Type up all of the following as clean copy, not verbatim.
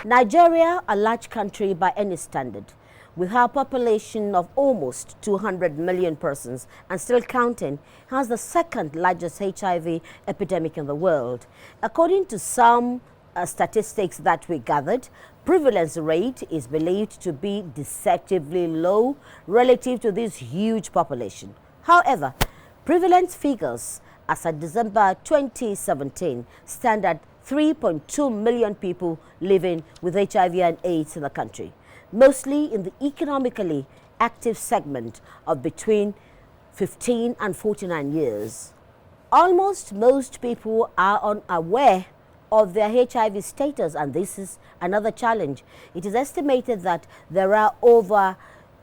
Nigeria, a large country by any standard, with a population of almost 200 million persons and still counting, has the second largest HIV epidemic in the world. According to some statistics that we gathered, prevalence rate is believed to be deceptively low relative to this huge population. However, prevalence figures as of December 2017 stand at 3.2 million people living with HIV and AIDS in the country, mostly in the economically active segment of between 15 and 49 years. Almost most people are unaware of their HIV status, and this is another challenge. It is estimated that there are over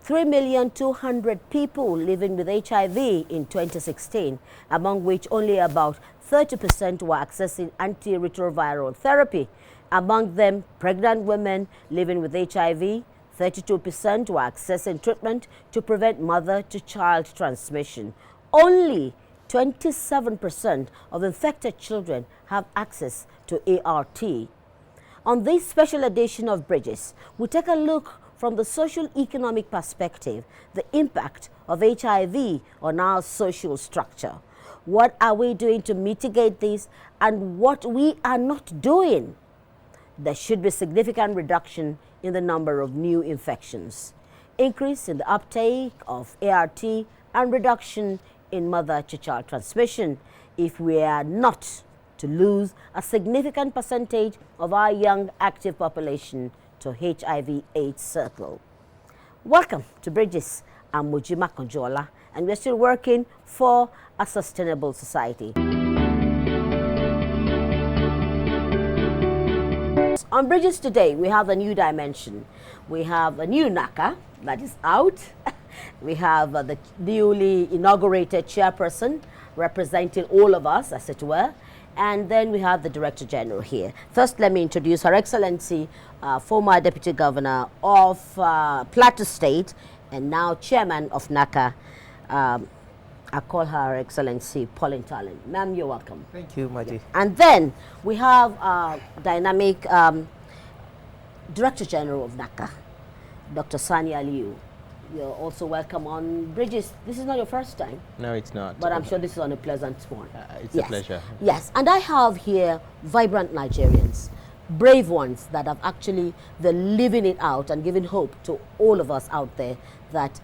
3,200,000 people living with HIV in 2016, among which only about 30% were accessing antiretroviral therapy. Among them, pregnant women living with HIV, 32% were accessing treatment to prevent mother-to-child transmission. Only 27% of infected children have access to ART. On this special edition of Bridges, we take a look from the social-economic perspective, the impact of HIV on our social structure. What are we doing to mitigate this, and what we are not doing? There should be significant reduction in the number of new infections, increase in the uptake of ART, and reduction in mother-to-child transmission if we are not to lose a significant percentage of our young active population to HIV/AIDS circle. Welcome to Bridges. I'm Mujima Konjola, and we're still working for a sustainable society. On Bridges today, we have a new dimension. We have a new NACA that is out. We have the newly inaugurated chairperson representing all of us, as it were. And then we have the Director General here. First, let me introduce Her Excellency, former Deputy Governor of Plateau State and now Chairman of NACA. I call her Excellency Pauline Talent. Ma'am, you're welcome. Thank you, Maji. Yeah. And then we have dynamic Director General of NACA, Dr. Sani Aliyu. You're also welcome on Bridges. This is not your first time. No, it's not. But I'm sure this is on a pleasant one. It's a pleasure. Yes, and I have here vibrant Nigerians, brave ones that have actually, they're living it out and giving hope to all of us out there that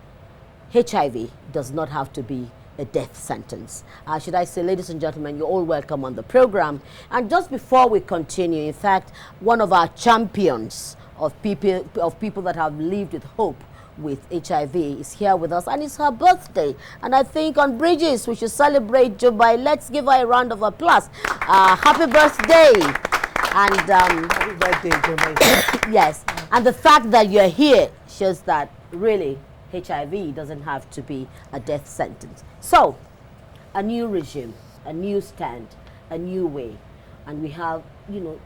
HIV does not have to be a death sentence. Should I say, ladies and gentlemen, you're all welcome on the program. And just before we continue, in fact, one of our champions of people that have lived with hope with HIV is here with us, and it's her birthday. And I think on Bridges we should celebrate Joe by let's give her a round of applause. Happy birthday! And happy birthday, Joe. Yes, and the fact that you're here shows that really HIV doesn't have to be a death sentence. So, a new regime, a new stand, a new way, and we have, you know,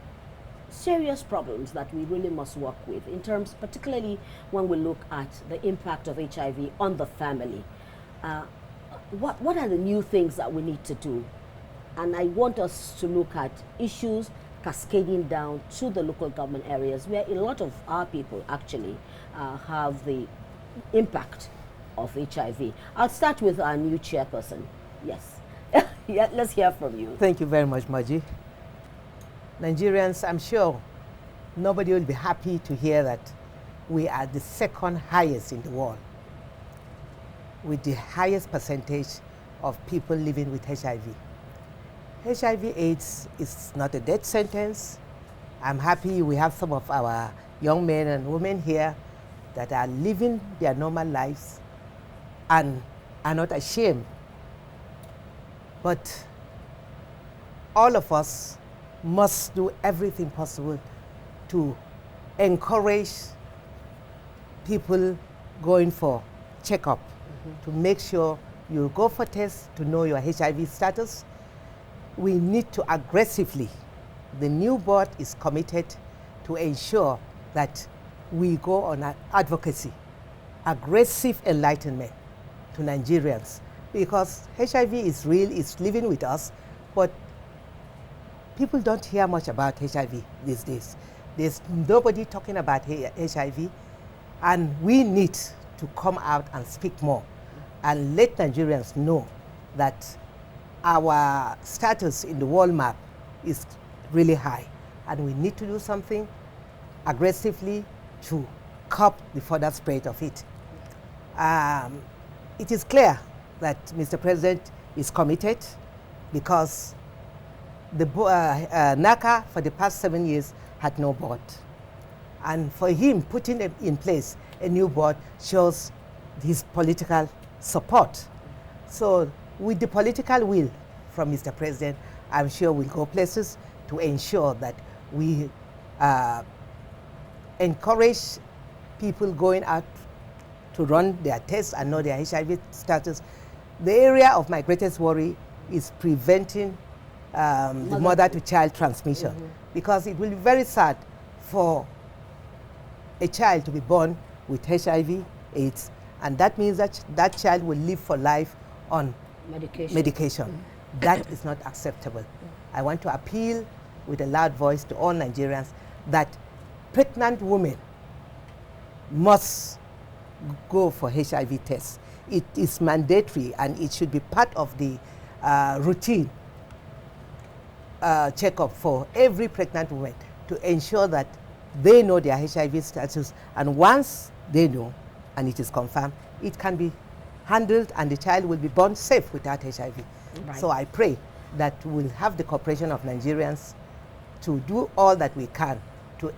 serious problems that we really must work with in terms, particularly when we look at the impact of HIV on the family. What are the new things that we need to do? And I want us to look at issues cascading down to the local government areas where a lot of our people actually have the impact of HIV. I'll start with our new chairperson. Yes. Yeah, let's hear from you. Thank you very much, Maji. Nigerians, I'm sure nobody will be happy to hear that we are the second highest in the world, with the highest percentage of people living with HIV. HIV/AIDS is not a death sentence. I'm happy we have some of our young men and women here that are living their normal lives and are not ashamed. But all of us must do everything possible to encourage people going for checkup, to make sure you go for tests to know your HIV status. We need to aggressively, the new board is committed to ensure that we go on advocacy, aggressive enlightenment to Nigerians, because HIV is real, it's living with us, but people don't hear much about HIV these days. There's nobody talking about HIV, and we need to come out and speak more and let Nigerians know that our status in the world map is really high, and we need to do something aggressively to curb the further spread of it. It is clear that Mr. President is committed, because the NACA for the past 7 years had no board. And for him putting in place a new board shows his political support. So with the political will from Mr. President, I'm sure we'll go places to ensure that we encourage people going out to run their tests and know their HIV status. The area of my greatest worry is preventing the mother-to-child transmission, because it will be very sad for a child to be born with HIV, AIDS, and that means that that child will live for life on medication. That is not acceptable. I want to appeal with a loud voice to all Nigerians that pregnant women must go for HIV tests. It is mandatory, and it should be part of the routine checkup for every pregnant woman to ensure that they know their HIV status, and once they know and it is confirmed, it can be handled and the child will be born safe without HIV. Right. So I pray that we'll have the cooperation of Nigerians to do all that we can to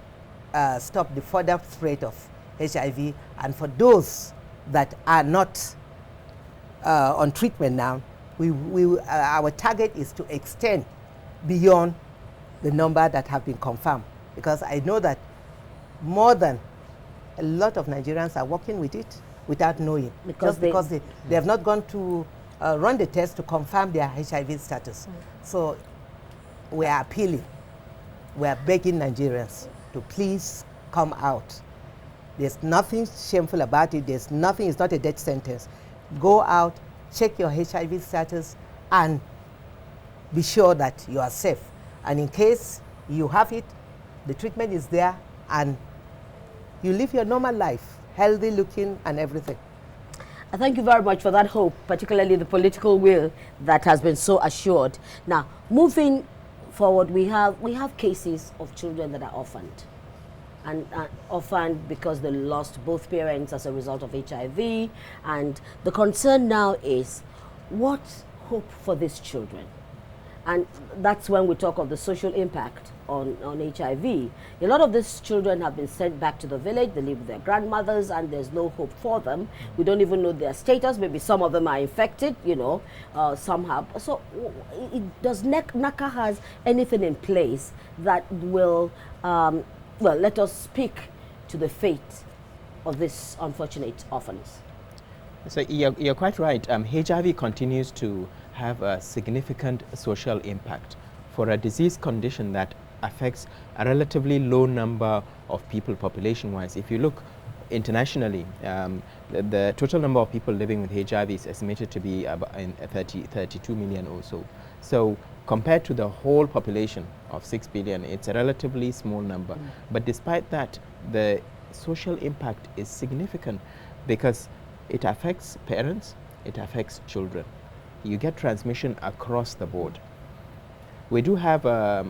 stop the further spread of HIV, and for those that are not on treatment now, our target is to extend beyond the number that have been confirmed, because I know that more than a lot of Nigerians are working with it without knowing, because they have not gone to run the test to confirm their HIV status. So we are appealing, we are begging Nigerians to please come out. There's nothing shameful about it. There's nothing, it's not a death sentence. Go out, check your HIV status, and be sure that you are safe. And in case you have it, the treatment is there, and you live your normal life, healthy looking and everything. I thank you very much for that hope, particularly the political will that has been so assured. Now, moving forward, we have cases of children that are orphaned. And orphaned because they lost both parents as a result of HIV. And the concern now is, what hope for these children? And that's when we talk of the social impact on HIV. A lot of these children have been sent back to the village. They live with their grandmothers, and there's no hope for them. We don't even know their status. Maybe some of them are infected, you know, some have. So does NACA has anything in place that will, well, let us speak to the fate of these unfortunate orphans? So you're quite right. HIV continues to have a significant social impact for a disease condition that affects a relatively low number of people population-wise. If you look internationally, the total number of people living with HIV is estimated to be about 32 million or so. So compared to the whole population of 6 billion, it's a relatively small number. But despite that, the social impact is significant because it affects parents, it affects children. You get transmission across the board. We do have a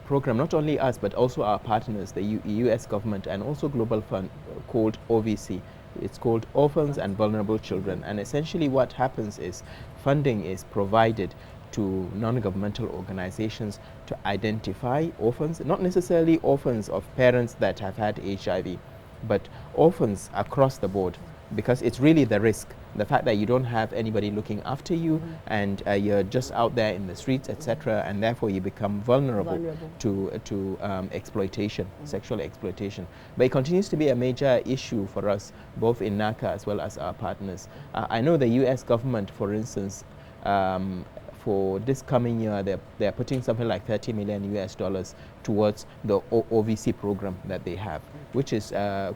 program, not only us, but also our partners, the US government and also Global Fund, called OVC. It's called Orphans and Vulnerable Children. And essentially what happens is funding is provided to non-governmental organizations to identify orphans, not necessarily orphans of parents that have had HIV, but orphans across the board, because it's really the risk, the fact that you don't have anybody looking after you, and you're just out there in the streets, etc., and therefore you become vulnerable to exploitation, sexual exploitation. But it continues to be a major issue for us, both in NACA as well as our partners. I know the US government, for instance, for this coming year, they're putting something like $30 million towards the OVC program that they have, which is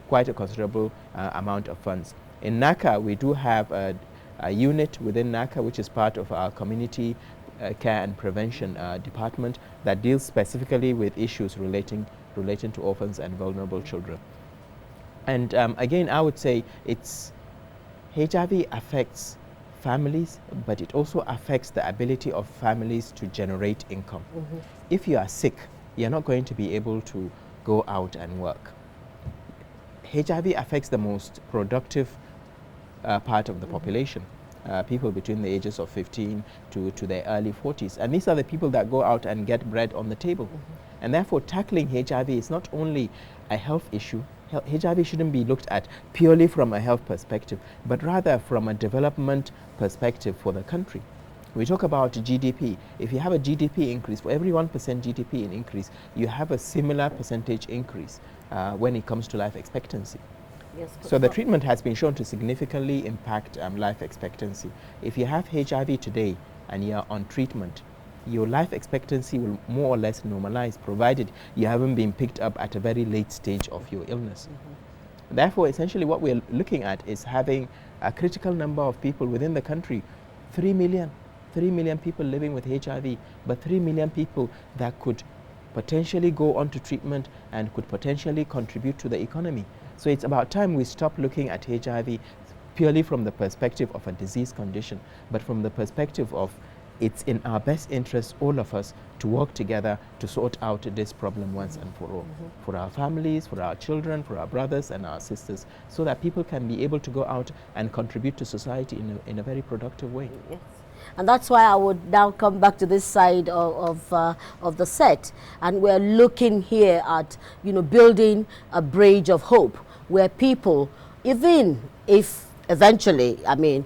quite a considerable amount of funds. In NACA, we do have a unit within NACA, which is part of our community care and prevention department, that deals specifically with issues relating relating to orphans and vulnerable children. And again, I would say HIV affects families, but it also affects the ability of families to generate income. If you are sick, you're not going to be able to go out and work. HIV affects the most productive part of the population, people between the ages of 15 to their early 40s. And these are the people that go out and get bread on the table. And therefore, tackling HIV is not only a health issue. HIV shouldn't be looked at purely from a health perspective, but rather from a development perspective for the country. We talk about GDP. If you have a GDP increase, for every 1% GDP increase, you have a similar percentage increase when it comes to life expectancy. Yes, so the treatment has been shown to significantly impact life expectancy. If you have HIV today and you're on treatment, your life expectancy will more or less normalize, provided you haven't been picked up at a very late stage of your illness. Therefore, essentially what we're looking at is having a critical number of people within the country, 3 million people living with HIV, but 3 million people that could potentially go on to treatment and could potentially contribute to the economy. So it's about time we stop looking at HIV purely from the perspective of a disease condition, but from the perspective of it's in our best interest, all of us, to work together to sort out this problem once and for all, for our families, for our children, for our brothers and our sisters, so that people can be able to go out and contribute to society in a very productive way. Yes. And that's why I would now come back to this side of the set, and we're looking here at, you know, building a bridge of hope where people, even if eventually, I mean,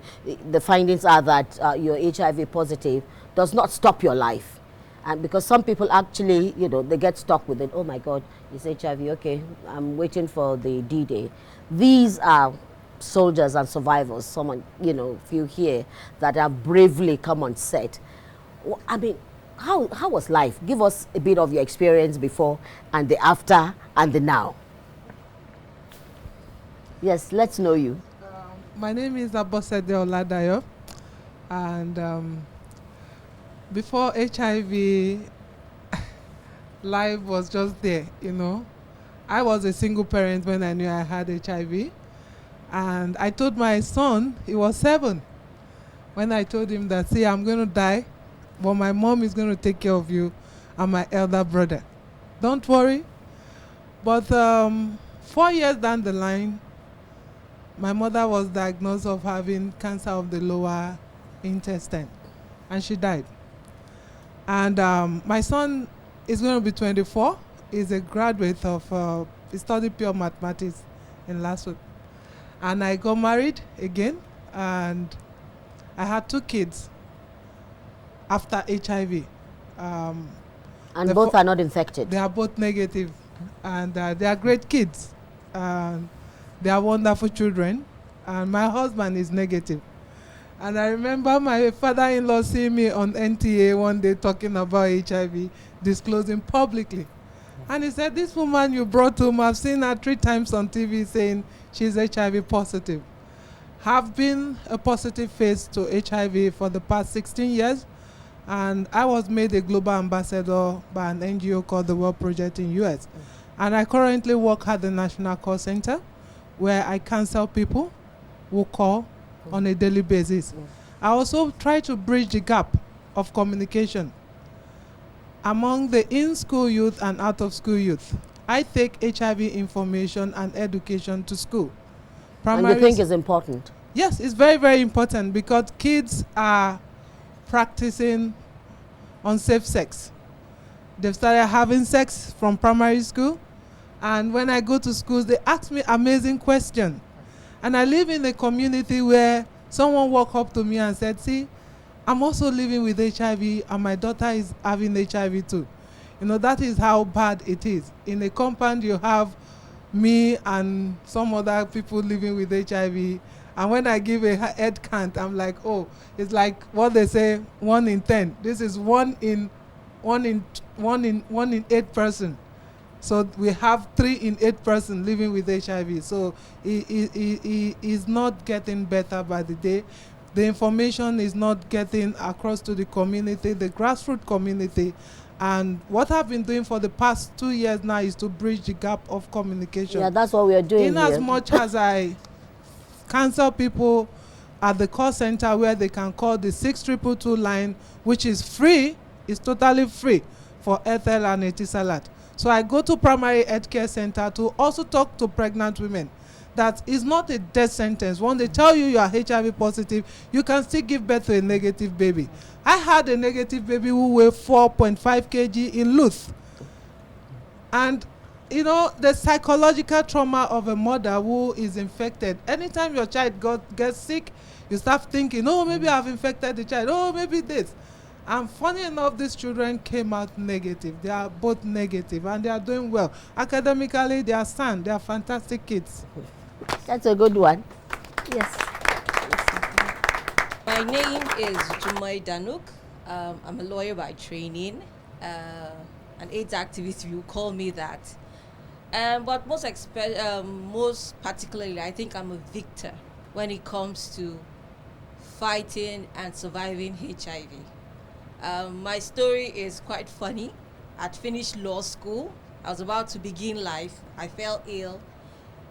the findings are that you're HIV positive, does not stop your life. And because some people actually, you know, they get stuck with it. Oh my God, it's HIV, okay, I'm waiting for the D-Day. These are soldiers and survivors, someone, you know, few here that have bravely come on set. I mean, how was life? Give us a bit of your experience before and the after and the now. Yes, let's know you. My name is Abosede Oladayo, and before HIV, life was just there, you know. I was a single parent when I knew I had HIV, and I told my son, he was 7, when I told him that, see, I'm going to die, but my mom is going to take care of you and my elder brother. Don't worry. But 4 years down the line, my mother was diagnosed of having cancer of the lower intestine, and she died. And my son is going to be 24. He's a graduate of, he studied pure mathematics in Lasut. And I got married again, and I had 2 kids after HIV. And both are not infected? They are both negative, and they are great kids. They are wonderful children, and my husband is negative. And I remember my father-in-law seeing me on NTA one day talking about HIV, disclosing publicly. And he said, this woman you brought home, I've seen her 3 times on TV saying she's HIV positive. Have been a positive face to HIV for the past 16 years, and I was made a global ambassador by an NGO called the World Project in US. And I currently work at the National Call Center, where I counsel people who call on a daily basis. I also try to bridge the gap of communication among the in-school youth and out-of-school youth. I take HIV information and education to school. And you think it's important? Yes, it's very, very important, because kids are practicing unsafe sex. They've started having sex from primary school. And when I go to schools, they ask me amazing questions. And I live in a community where someone walked up to me and said, see, I'm also living with HIV, and my daughter is having HIV too. You know, that is how bad it is. In a compound, you have me and some other people living with HIV. And when I give a head count, I'm like, oh, it's like what they say, 1 in 10. This is 1 in 8 person. So we have 3 in 8 person living with HIV. So it is not getting better by the day. The information is not getting across to the community, the grassroots community. And what I've been doing for the past 2 years now is to bridge the gap of communication. Yeah, that's what we are doing In here. as much as I counsel people at the call center where they can call the 6222 line, which is free, it's totally free for Ethel and Etisalat. So I go to primary healthcare center to also talk to pregnant women. That is not a death sentence. When they tell you are HIV positive, you can still give birth to a negative baby. I had a negative baby who weighed 4.5 kg in Luth. And you know, the psychological trauma of a mother who is infected, anytime your child gets sick, you start thinking, oh, maybe I've infected the child, oh, maybe this. And funny enough, these children came out negative. They are both negative and they are doing well. Academically, they are sound. They are fantastic kids. That's a good one. Yes. My name is Jumai Danuk. I'm a lawyer by training, an AIDS activist, you call me that. But most particularly, I think I'm a victor when it comes to fighting and surviving HIV. My story is quite funny. I'd finished law school. I was about to begin life. I fell ill,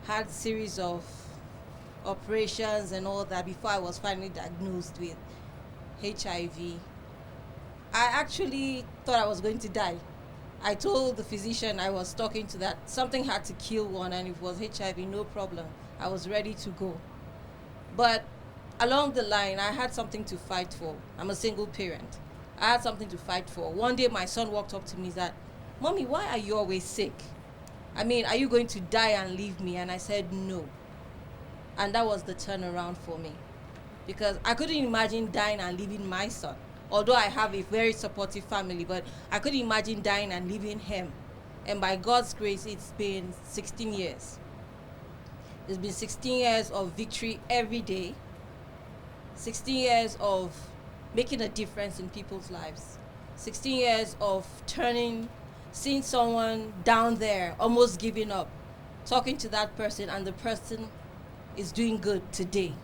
had a series of operations and all that before I was finally diagnosed with HIV. I actually thought I was going to die. I told the physician I was talking to that something had to kill one, and if it was HIV, no problem. I was ready to go. But along the line, I had something to fight for. I'm a single parent. I had something to fight for. One day, my son walked up to me and said, "Mommy, why are you always sick? I mean, are you going to die and leave me?" And I said, no. And that was the turnaround for me. Because I couldn't imagine dying and leaving my son. Although I have a very supportive family, but I couldn't imagine dying and leaving him. And by God's grace, it's been 16 years. It's been 16 years of victory every day. 16 years of making a difference in people's lives. 16 years of seeing someone down there, almost giving up, talking to that person, and the person is doing good today.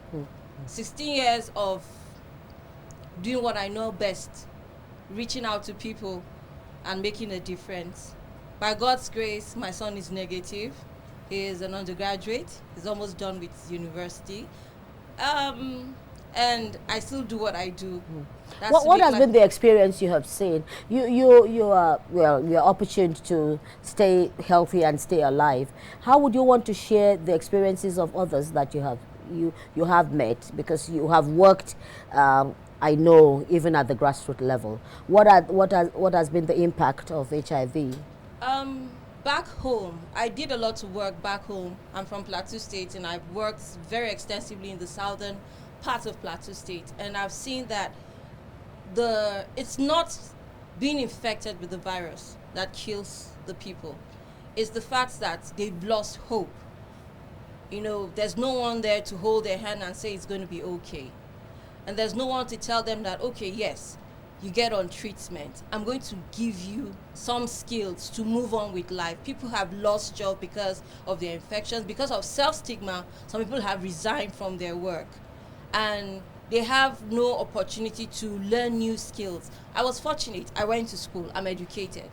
16 years of doing what I know best, reaching out to people and making a difference. By God's grace, my son is negative. He is an undergraduate. He's almost done with university. And I still do what I do. What has been the experience you have seen? You are opportune to stay healthy and stay alive. How would you want to share the experiences of others that you have met, because you have worked, I know, even at the grassroots level? What has been the impact of HIV? Back home, I did a lot of work back home. I'm from Plateau State, and I've worked very extensively in the southern part of Plateau State, and I've seen that it's not being infected with the virus that kills the people. It's the fact that they've lost hope. You know, there's no one there to hold their hand and say it's going to be okay. And there's no one to tell them that, okay, yes, you get on treatment. I'm going to give you some skills to move on with life. People have lost jobs because of their infections. Because of self-stigma, some people have resigned from their work. And they have no opportunity to learn new skills. I was fortunate. I went to school. I'm educated.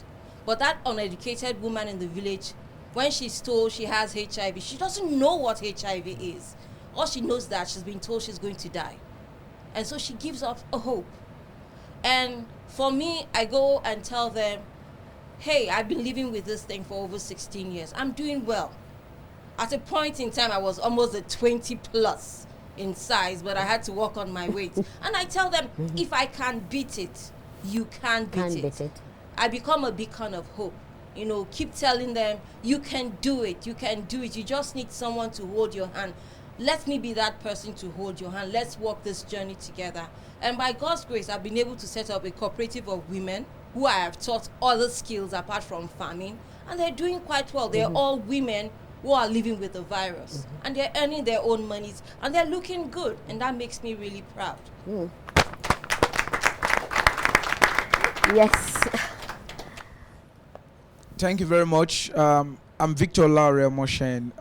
But that uneducated woman in the village, when she's told she has HIV, she doesn't know what HIV is. All she knows that she's been told she's going to die. And so she gives up a hope. And for me, I go and tell them, hey, I've been living with this thing for over 16 years. I'm doing well. At a point in time, I was almost a 20 plus in size, but I had to work on my weight. And I tell them, if I can beat it, you can beat it. I become a beacon of hope. You know, keep telling them, you can do it, you can do it. You just need someone to hold your hand. Let me be that person to hold your hand. Let's walk this journey together. And by God's grace, I've been able to set up a cooperative of women who I have taught other skills apart from farming. And they're doing quite well. They're all women who are living with the virus. And they're earning their own monies. And they're looking good. And that makes me really proud. Yes. Thank you very much. I'm Victor Laurel Moshen,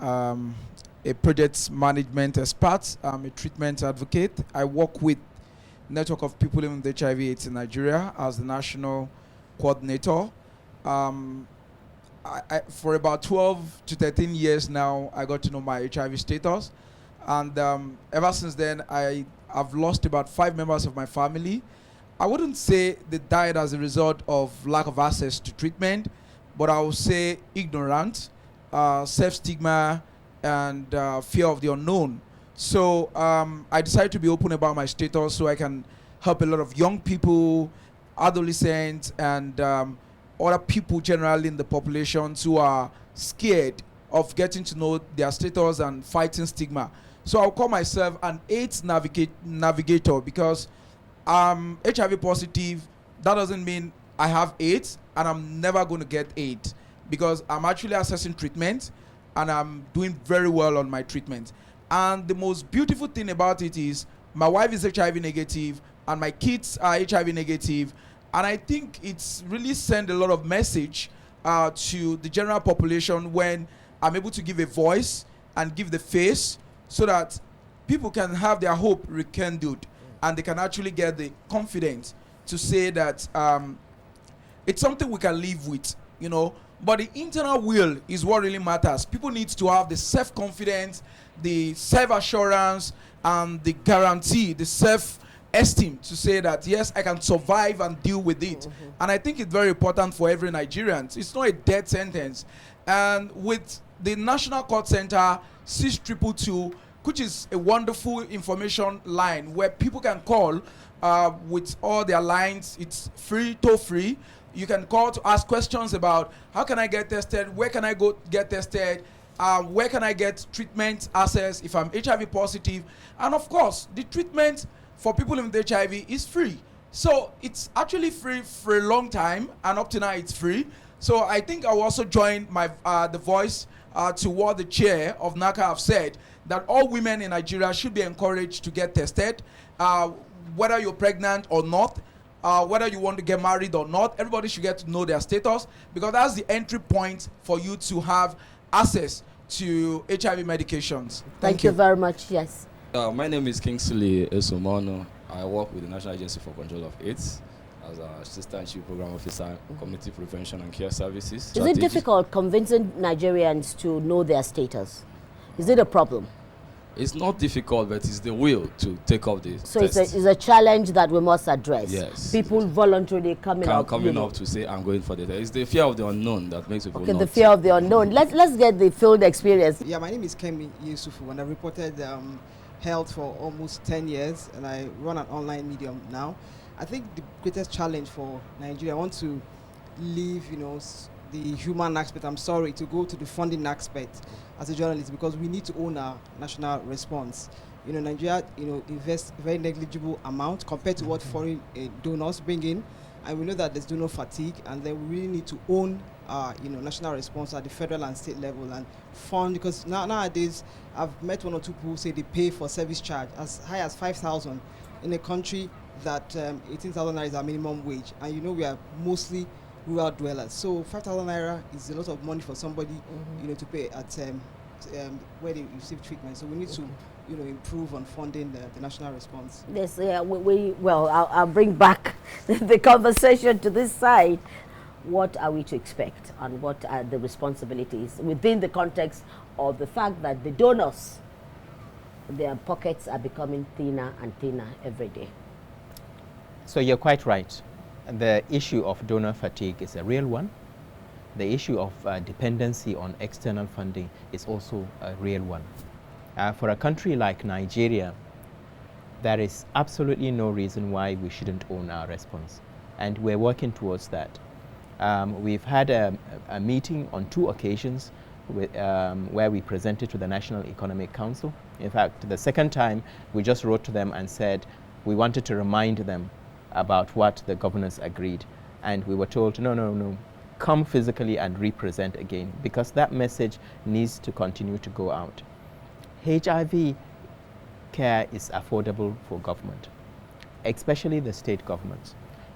a project management expert. I'm a treatment advocate. I work with network of people living with HIV/AIDS in Nigeria as the national coordinator. For about 12 to 13 years now, I got to know my HIV status. And ever since then, I've lost about 5 members of my family. I wouldn't say they died as a result of lack of access to treatment, but I would say ignorance, self-stigma, and fear of the unknown. So I decided to be open about my status so I can help a lot of young people, adolescents, and other people generally in the populations who are scared of getting to know their status and fighting stigma. So I'll call myself an AIDS navigator because I'm HIV positive. That doesn't mean I have AIDS and I'm never going to get AIDS, because I'm actually assessing treatment and I'm doing very well on my treatment. And the most beautiful thing about it is my wife is HIV negative and my kids are HIV negative. And I think it's really sent a lot of message to the general population when I'm able to give a voice and give the face so that people can have their hope rekindled and they can actually get the confidence to say that it's something we can live with, you know. But the internal will is what really matters. People need to have the self-confidence, the self-assurance, and the guarantee, the self-esteem to say that, yes, I can survive and deal with it. And I think it's very important for every Nigerian. It's not a death sentence. And with the National Court Center 6222, which is a wonderful information line where people can call with all their lines. It's free, toll free. You can call to ask questions about how can I get tested, where can I go get tested, where can I get treatment access if I'm HIV positive. And of course, the treatment for people with HIV is free. So it's actually free for a long time, and up to now it's free. So I think I will also join my the voice to what the chair of NACA have said, that all women in Nigeria should be encouraged to get tested, whether you're pregnant or not, whether you want to get married or not. Everybody should get to know their status, because that's the entry point for you to have access to HIV medications. Thank you very much. Yes. My name is Kingsley Esomono. I work with the National Agency for Control of AIDS as an Assistant Chief Program Officer, Community Prevention and Care Services. Is it difficult convincing Nigerians to know their status? Is it a problem? It's not difficult, but it's the will to take up the So test. it's a challenge that we must address. Yes. People voluntarily coming up to say, I'm going for the test. It's the fear of the unknown that makes people not. The fear of the unknown. Let's get the field experience. Yeah, my name is Kemi Yusufu, and I reported health for almost 10 years, and I run an online medium now. I think the greatest challenge for Nigeria, I want to leave, the human aspect. I'm sorry, to go to the funding aspect as a journalist, because we need to own our national response. Nigeria, invests very negligible amount compared to what foreign donors bring in, and we know that there's donor fatigue, and then we really need to own our, national response at the federal and state level and fund, because nowadays I've met one or two people who say they pay for service charge as high as 5,000 in a country that 18,000 naira is our minimum wage, and we are mostly rural dwellers. So 5,000 naira is a lot of money for somebody, to pay at where they receive treatment. So we need to, improve on funding the national response. Yes, yeah, I'll bring back the conversation to this side. What are we to expect, and what are the responsibilities within the context of the fact that the donors, their pockets are becoming thinner and thinner every day? So you're quite right. The issue of donor fatigue is a real one. The issue of dependency on external funding is also a real one. For a country like Nigeria, there is absolutely no reason why we shouldn't own our response, and we're working towards that. We've had a meeting on 2 occasions with, where we presented to the National Economic Council. In fact, the second time we just wrote to them and said we wanted to remind them about what the governors agreed, and we were told no, come physically and represent again, because that message needs to continue to go out. HIV care is affordable for government, especially the state governments.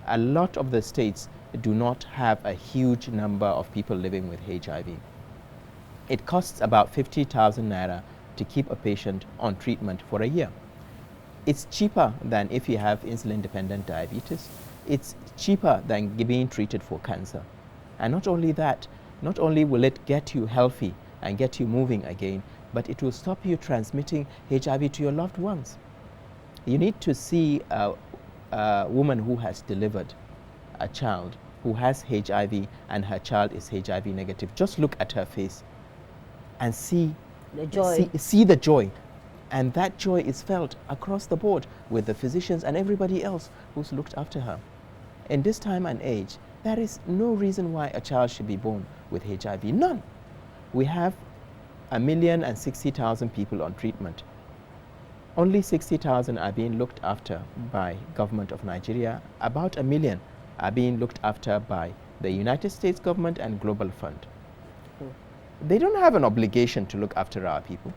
A lot of the states do not have a huge number of people living with HIV. It costs about 50,000 naira to keep a patient on treatment for a year. It's cheaper than if you have insulin-dependent diabetes. it's cheaper than being treated for cancer. And not only that, not only will it get you healthy and get you moving again, but it will stop you transmitting HIV to your loved ones. You need to see a woman who has delivered a child who has HIV and her child is HIV negative. Just look at her face and see the joy. See the joy. And that joy is felt across the board with the physicians and everybody else who's looked after her. In this time and age, there is no reason why a child should be born with HIV. None. We have 1,060,000 people on treatment. Only 60,000 are being looked after by government of Nigeria. About 1 million are being looked after by the United States government and Global Fund. They don't have an obligation to look after our people.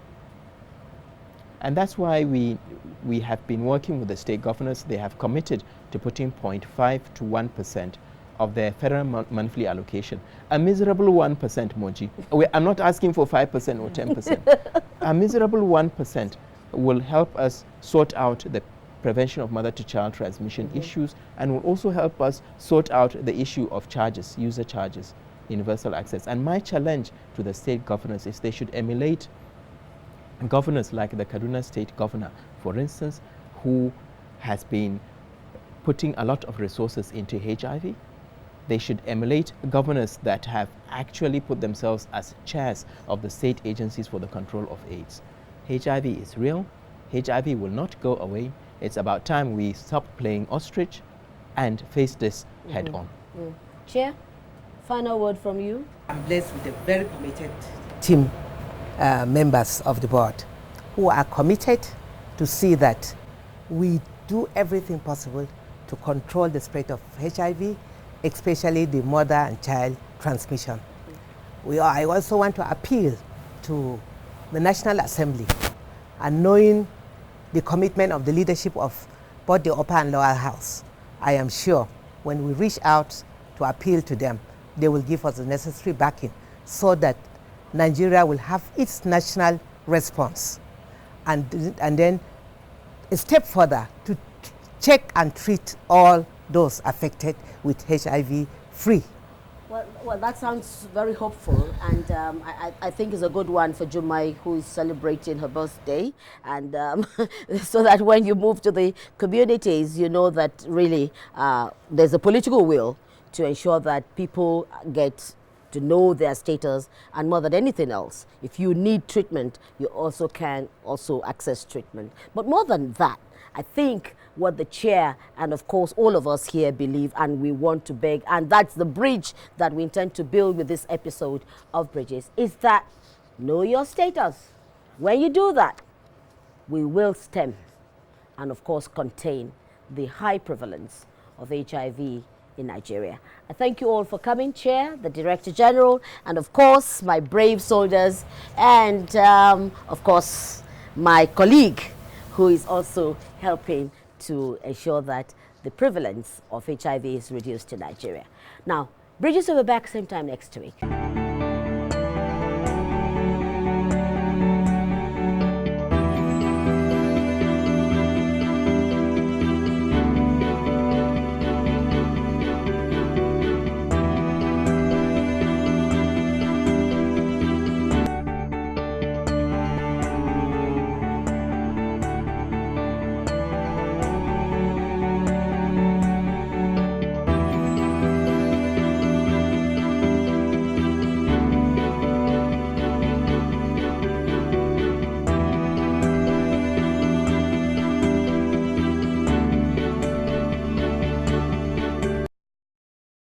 And that's why we have been working with the state governors. They have committed to putting 0.5 to 1% of their federal monthly allocation. A miserable 1%, Moji. I'm not asking for 5% or 10%. A miserable 1% will help us sort out the prevention of mother-to-child transmission issues, and will also help us sort out the issue of charges, user charges, universal access. And my challenge to the state governors is they should emulate governors like the Kaduna State Governor, for instance, who has been putting a lot of resources into HIV. They should emulate governors that have actually put themselves as chairs of the state agencies for the control of AIDS. HIV is real. HIV will not go away. It's about time we stop playing ostrich and face this head on. Chair, final word from you. I'm blessed with a very committed team, members of the board, who are committed to see that we do everything possible to control the spread of HIV, especially the mother and child transmission. I also want to appeal to the National Assembly, and knowing the commitment of the leadership of both the upper and lower house, I am sure when we reach out to appeal to them, they will give us the necessary backing so that Nigeria will have its national response, and then a step further to check and treat all those affected with HIV free. Well, that sounds very hopeful, and I think it's a good one for Jumai, who is celebrating her birthday, and so that when you move to the communities, you know that really there's a political will to ensure that people get to know their status, and more than anything else, if you need treatment, you also can access treatment. But more than that, I think what the chair and of course all of us here believe, and we want to beg, and that's the bridge that we intend to build with this episode of Bridges, is that know your status. When you do that, we will stem and of course contain the high prevalence of HIV in Nigeria. I thank you all for coming, Chair, the Director General, and of course my brave soldiers, and of course my colleague who is also helping to ensure that the prevalence of HIV is reduced in Nigeria. Now, Bridges will be back same time next week.